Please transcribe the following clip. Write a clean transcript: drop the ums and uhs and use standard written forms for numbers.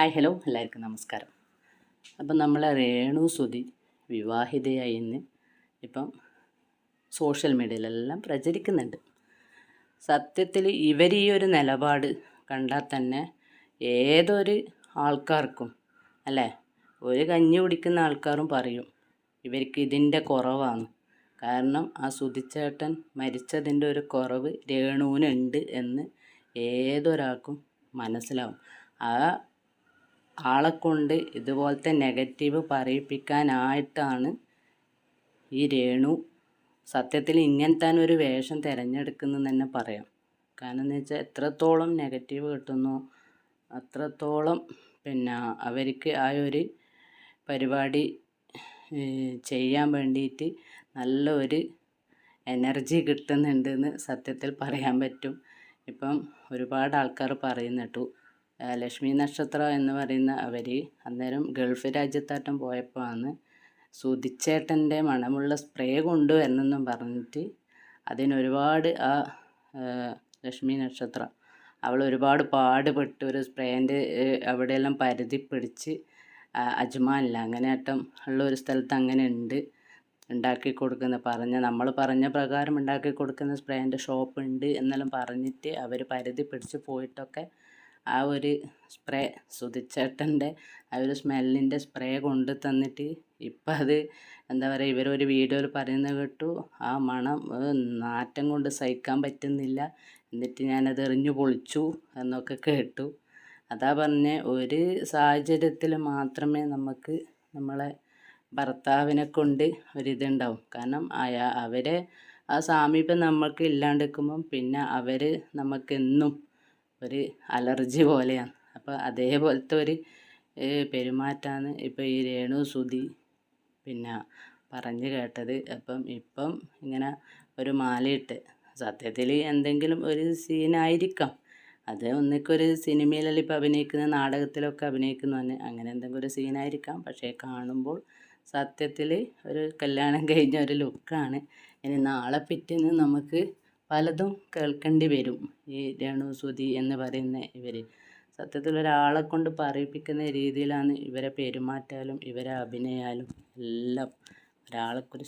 Hi hello എല്ലാവർക്കും നമസ്കാരം. അപ്പം നമ്മളെ രേണു സുധി വിവാഹിതയായി ഇന്ന് ഇപ്പം സോഷ്യൽ മീഡിയയിലെല്ലാം പ്രചരിക്കുന്നുണ്ട്. സത്യത്തിൽ ഇവർ ഈ ഒരു നിലപാട് കണ്ടാൽ തന്നെ ഏതൊരു ആൾക്കാർക്കും അല്ലേ, ഒരു കഞ്ഞി കുടിക്കുന്ന ആൾക്കാരും പറയും ഇവർക്ക് ഇതിൻ്റെ കുറവാണ്. കാരണം ആ സുധിച്ചേട്ടൻ മരിച്ചതിൻ്റെ ഒരു കുറവ് രേണുവിനുണ്ട് എന്ന് ഏതൊരാൾക്കും മനസ്സിലാവും. ആ ആളെ കൊണ്ട് ഇതുപോലത്തെ നെഗറ്റീവ് പറയിപ്പിക്കാനായിട്ടാണ് ഈ രേണു സത്യത്തിൽ ഇങ്ങനത്തെ ഒരു വേഷം തിരഞ്ഞെടുക്കുന്നതെന്ന് തന്നെ പറയാം. കാരണം എന്ന് വെച്ചാൽ എത്രത്തോളം നെഗറ്റീവ് കിട്ടുന്നു അത്രത്തോളം അവർക്ക് ആ ഒരു പരിപാടി ചെയ്യാൻ വേണ്ടിയിട്ട് നല്ല ഒരു എനർജി കിട്ടുന്നുണ്ടെന്ന് സത്യത്തിൽ പറയാൻ പറ്റും. ഇപ്പം ഒരുപാട് ആൾക്കാർ പറയുന്നിട്ടു ലക്ഷ്മി നക്ഷത്ര എന്ന് പറയുന്ന അവർ അന്നേരം ഗൾഫ് രാജ്യത്താറ്റം പോയപ്പോഴാണ് സുധിച്ചേട്ടൻ്റെ മണമുള്ള സ്പ്രേ കൊണ്ടുവരണമെന്നും പറഞ്ഞിട്ട് അതിനൊരുപാട് ആ ലക്ഷ്മി നക്ഷത്ര അവൾ ഒരുപാട് പാടുപെട്ട് ഒരു സ്പ്രേൻ്റെ അവിടെയെല്ലാം പരുതി പിടിച്ച് അജ്മാനില്ല അങ്ങനെയാട്ടം ഉള്ള ഒരു സ്ഥലത്ത് അങ്ങനെ ഉണ്ട് ഉണ്ടാക്കി കൊടുക്കുന്ന നമ്മൾ പറഞ്ഞ പ്രകാരം ഉണ്ടാക്കി കൊടുക്കുന്ന സ്പ്രേൻ്റെ ഷോപ്പ് ഉണ്ട് എന്നെല്ലാം പറഞ്ഞിട്ട് അവർ പരുതി പിടിച്ച് പോയിട്ടൊക്കെ ആ ഒരു സ്പ്രേ സുധിച്ചേട്ടൻ്റെ ആ ഒരു സ്മെല്ലിൻ്റെ സ്പ്രേ കൊണ്ട് തന്നിട്ട് ഇപ്പം അത് എന്താ പറയുക, ഇവരൊരു വീഡിയോയിൽ പറയുന്നത് കേട്ടു ആ മണം നാറ്റം കൊണ്ട് സഹിക്കാൻ പറ്റുന്നില്ല, എന്നിട്ട് ഞാനത് എറിഞ്ഞു പൊളിച്ചു എന്നൊക്കെ കേട്ടു. അതാ പറഞ്ഞ ഒരു സാഹചര്യത്തിൽ മാത്രമേ നമുക്ക് നമ്മളെ ഭർത്താവിനെ കൊണ്ട് ഒരിതുണ്ടാവും. കാരണം അവരെ ആ സാമീപ്യം നമ്മൾക്ക് ഇല്ലാണ്ടിരിക്കുമ്പം പിന്നെ അവർ നമുക്കെന്നും ഒരു അലർജി പോലെയാണ്. അപ്പോൾ അതേപോലത്തെ ഒരു പെരുമാറ്റമാണ് ഇപ്പോൾ ഈ രേണു സുധി പറഞ്ഞു കേട്ടത്. ഇപ്പം ഇങ്ങനെ ഒരു മാലയിട്ട് സത്യത്തിൽ എന്തെങ്കിലും ഒരു സീനായിരിക്കാം. അത് ഒന്നിക്കൊരു സിനിമയിലെല്ലാം ഇപ്പോൾ അഭിനയിക്കുന്ന നാടകത്തിലൊക്കെ അഭിനയിക്കുന്നു തന്നെ, അങ്ങനെ എന്തെങ്കിലും ഒരു സീനായിരിക്കാം. പക്ഷേ കാണുമ്പോൾ സത്യത്തിൽ ഒരു കല്യാണം കഴിഞ്ഞ ഒരു ലുക്കാണ്. ഇനി നാളെ പിറ്റേന്ന് നമുക്ക് പലതും കേൾക്കേണ്ടി വരും. ഈ രേണു സുധി എന്ന് പറയുന്ന ഇവർ സത്യത്തിൽ ഒരാളെ കൊണ്ട് പറയിപ്പിക്കുന്ന രീതിയിലാണ് ഇവരെ പെരുമാറ്റാലും ഇവരെ അഭിനയാലും എല്ലാം ഒരാൾക്കൊരു